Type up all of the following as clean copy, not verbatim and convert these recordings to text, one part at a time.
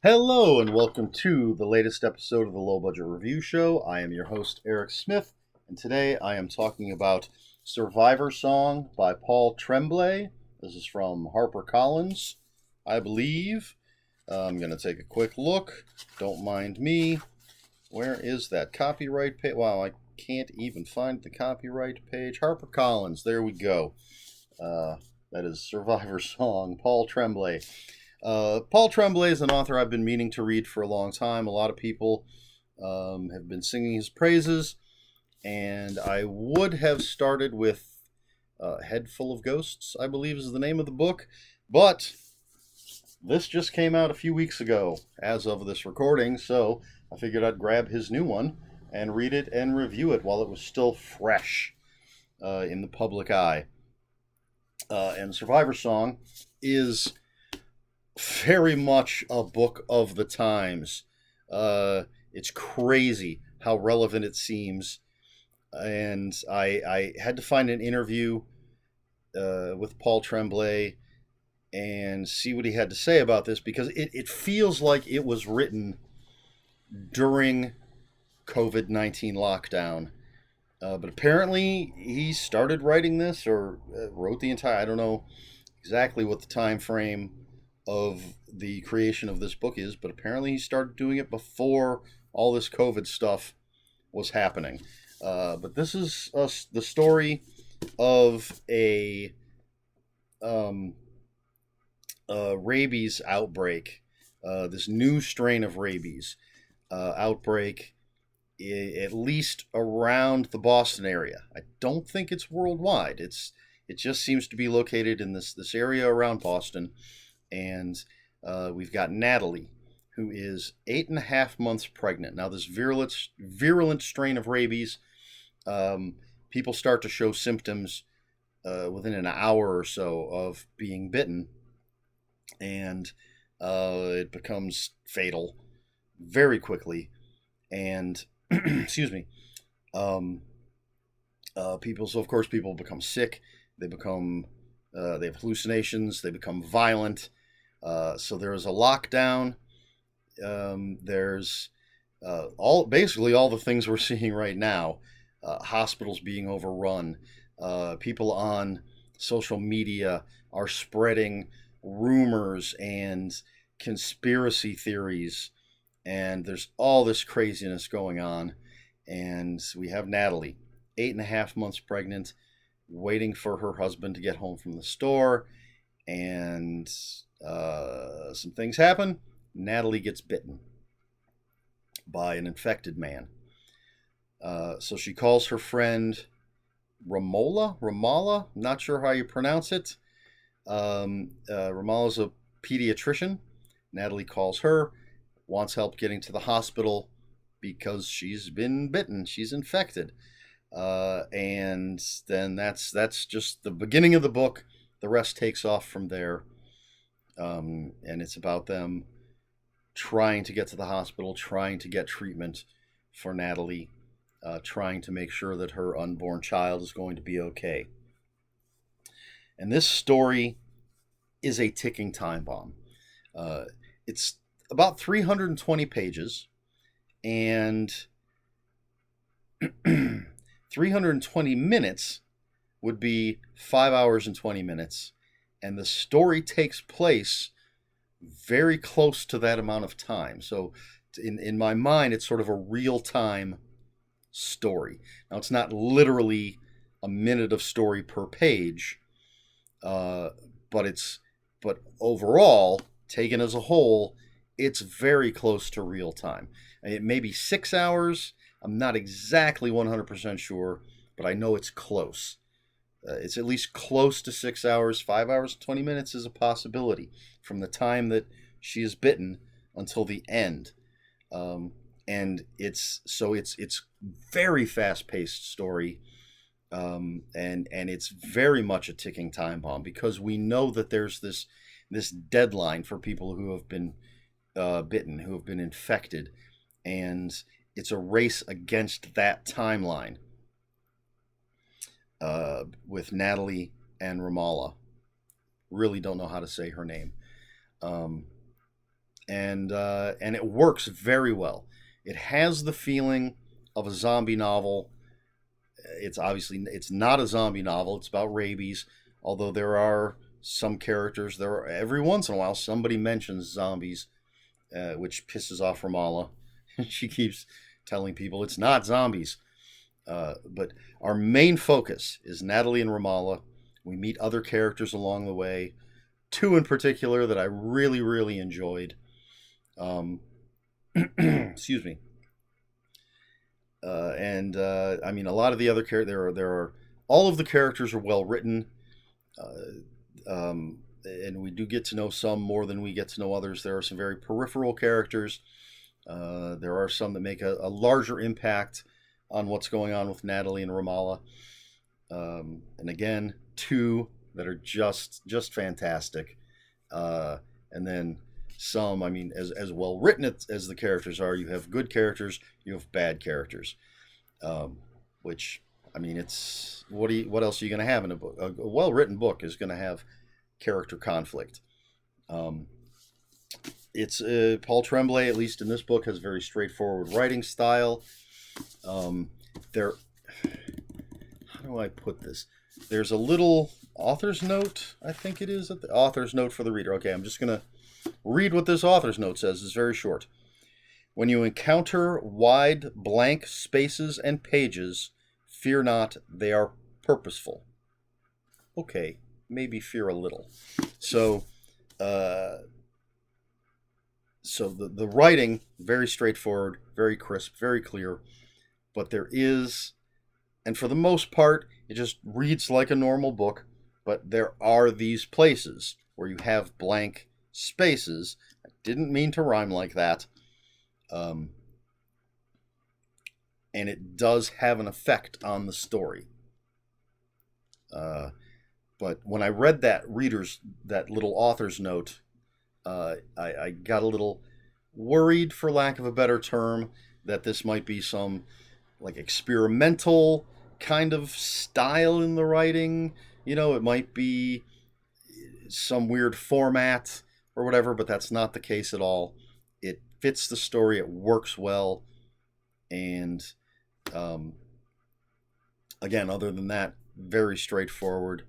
Hello, and welcome to the latest episode of the Low Budget Review Show. I am your host, Eric Smith, and today I am talking about Survivor Song by Paul Tremblay. This is from HarperCollins, I believe. I'm going to take a quick look. Don't mind me. Where is that copyright page? Wow, I can't even find the copyright page. HarperCollins, there we go. That is Survivor Song, Paul Tremblay. Paul Tremblay is an author I've been meaning to read for a long time. A lot of people have been singing his praises, and I would have started with Head Full of Ghosts, I believe is the name of the book, but this just came out a few weeks ago as of this recording, so I figured I'd grab his new one and read it and review it while it was still fresh in the public eye. And Survivor Song is very much a book of the times. It's crazy how relevant it seems. And I had to find an interview with Paul Tremblay and see what he had to say about this, because it feels like it was written during COVID-19 lockdown. But apparently he started writing this, or wrote the entire, I don't know exactly what the time frame of the creation of this book is, but apparently he started doing it before all this COVID stuff was happening. But this is the story of a rabies outbreak, this new strain of rabies outbreak, at least around the Boston area. I don't think it's worldwide. It just seems to be located in this area around Boston. And we've got Natalie, who is 8.5 months pregnant. Now, this virulent strain of rabies, people start to show symptoms within an hour or so of being bitten, and it becomes fatal very quickly. And excuse me, people. So of course, people become sick. They have hallucinations. They become violent. So there's a lockdown. There's basically all the things we're seeing right now. Hospitals being overrun. People on social media are spreading rumors and conspiracy theories, and there's all this craziness going on. And we have Natalie, 8.5 months pregnant, waiting for her husband to get home from the store, and some things happen. Natalie gets bitten by an infected man. So she calls her friend Ramala, not sure how you pronounce it. Ramala's a pediatrician. Natalie calls her, wants help getting to the hospital because she's been bitten, she's infected. And then that's just the beginning of the book. The rest takes off from there. And it's about them trying to get to the hospital, trying to get treatment for Natalie, trying to make sure that her unborn child is going to be okay. And this story is a ticking time bomb. It's about 320 pages, and 320 minutes would be 5 hours and 20 minutes. And the story takes place very close to that amount of time. So in my mind, it's sort of a real-time story. Now, it's not literally a minute of story per page, but overall, taken as a whole, it's very close to real time. It may be 6 hours. I'm not exactly 100% sure, but I know it's close. It's at least close to 6 hours. 5 hours and 20 minutes is a possibility from the time that she is bitten until the end. And it's very fast-paced story, and it's very much a ticking time bomb, because we know that there's this deadline for people who have been bitten, who have been infected, and it's a race against that timeline. With Natalie and Ramala. Really don't know how to say her name. and it works very well. It has the feeling of a zombie novel. It's not a zombie novel. It's about rabies, although there are some characters. Every once in a while somebody mentions zombies, which pisses off Ramallah. She keeps telling people it's not zombies. But our main focus is Natalie and Ramallah. We meet other characters along the way, two in particular that I really, really enjoyed. Excuse me. I mean, a lot of the other characters, there are all of the characters are well written, and we do get to know some more than we get to know others. There are some very peripheral characters. There are some that make a larger impact on what's going on with Natalie and Ramallah. And again, two that are just fantastic. And then some, I mean, as well written as the characters are, you have good characters, you have bad characters. Which, I mean, it's what else are you going to have in a book? A well written book is going to have character conflict. It's Paul Tremblay, at least in this book, has very straightforward writing style. There, how do I put this? There's a little author's note, I think it is, at the author's note for the reader. Okay, I'm just going to read what this author's note says. It's very short. When you encounter wide blank spaces and pages, fear not, they are purposeful. Okay, maybe fear a little. So, the writing, very straightforward, very crisp, very clear, but there is, and for the most part, it just reads like a normal book, but there are these places where you have blank spaces. I didn't mean to rhyme like that. And it does have an effect on the story. But when I read that little author's note, I got a little worried, for lack of a better term, that this might be some like experimental kind of style in the writing. You know, it might be some weird format or whatever, but that's not the case at all. It fits the story, it works well, and again, other than that, very straightforward,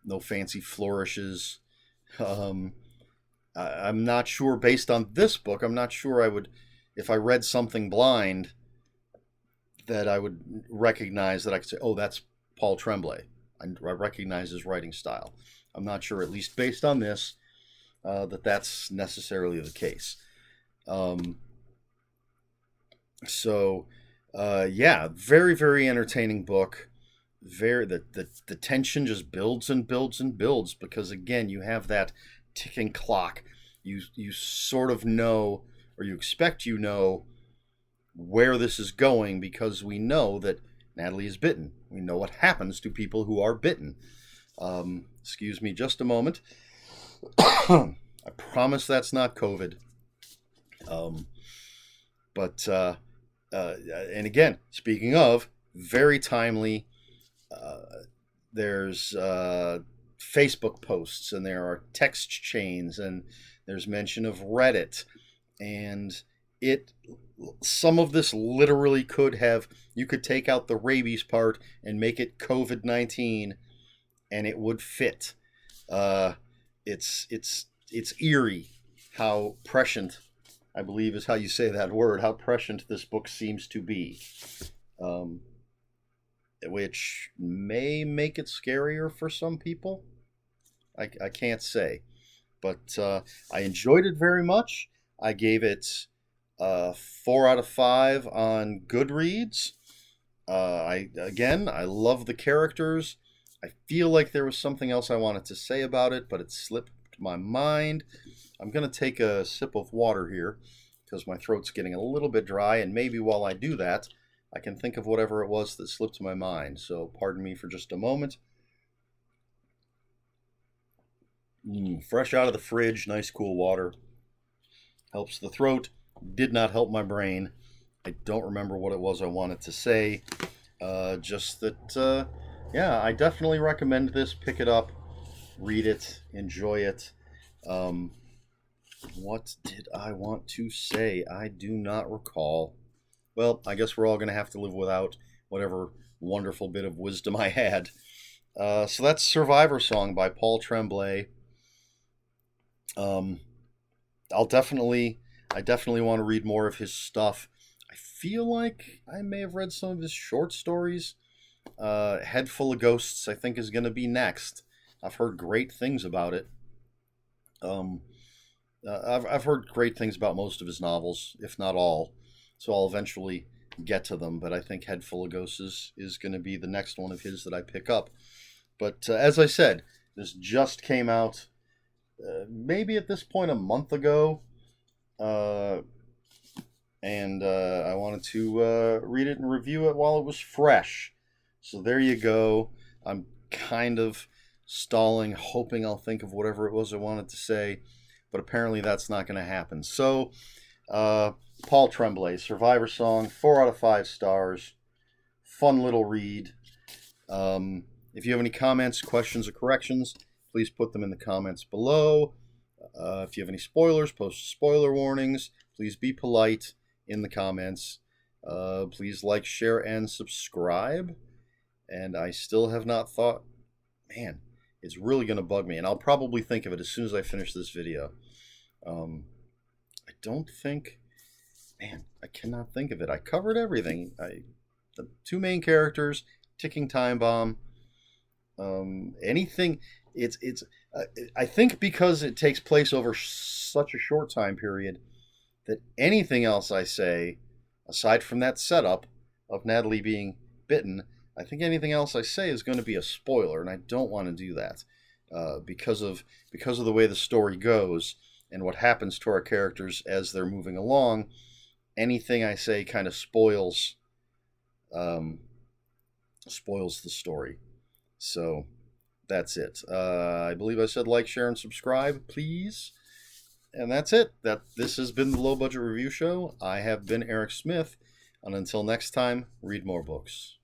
no fancy flourishes. I'm not sure, based on this book, I'm not sure I would, if I read something blind, that I would recognize, that I could say, oh, that's Paul Tremblay. I recognize his writing style. I'm not sure, at least based on this, that's necessarily the case. Yeah, very, very entertaining book. The tension just builds and builds and builds, because again, you have that ticking clock. You sort of know, or you expect where this is going, because we know that Natalie is bitten. We know what happens to people who are bitten. Excuse me just a moment. I promise that's not COVID. And again, speaking of, very timely, there's Facebook posts, and there are text chains, and there's mention of Reddit, and some of this literally you could take out the rabies part and make it COVID-19, and it would fit. It's eerie how prescient, I believe is how you say that word, how prescient this book seems to be, which may make it scarier for some people. I can't say, but I enjoyed it very much. I gave it 4 out of 5 on Goodreads. I love the characters. I feel like there was something else I wanted to say about it, but it slipped my mind. I'm going to take a sip of water here, because my throat's getting a little bit dry, and maybe while I do that, I can think of whatever it was that slipped my mind. So pardon me for just a moment. Fresh out of the fridge, nice cool water. Helps the throat. Did not help my brain. I don't remember what it was I wanted to say. Just that, yeah, I definitely recommend this. Pick it up, read it, enjoy it. What did I want to say? I do not recall. Well, I guess we're all going to have to live without whatever wonderful bit of wisdom I had. So that's Survivor Song by Paul Tremblay. Um, I definitely want to read more of his stuff. I feel like I may have read some of his short stories. Head Full of Ghosts, I think, is going to be next. I've heard great things about it. Um, I've heard great things about most of his novels, if not all. So I'll eventually get to them. But I think Head Full of Ghosts is going to be the next one of his that I pick up. But as I said, this just came out maybe at this point a month ago. And I wanted to read it and review it while it was fresh. So there you go. I'm kind of stalling, hoping I'll think of whatever it was I wanted to say, but apparently that's not going to happen. So, Paul Tremblay, Survivor Song, 4 out of 5 stars. Fun little read. If you have any comments, questions, or corrections, please put them in the comments below. If you have any spoilers, post spoiler warnings. Please be polite in the comments. Please like, share, and subscribe. And I still have not thought, man, it's really going to bug me. And I'll probably think of it as soon as I finish this video. I don't think, man, I cannot think of it. I covered everything. The 2 main characters, ticking time bomb, anything. I think because it takes place over such a short time period, that anything else I say, aside from that setup of Natalie being bitten, I think anything else I say is going to be a spoiler, and I don't want to do that because of the way the story goes and what happens to our characters as they're moving along. Anything I say kind of spoils the story. So that's it. I believe I said like, share, and subscribe, please. And that's it. This has been the Low Budget Review Show. I have been Eric Smith. And until next time, read more books.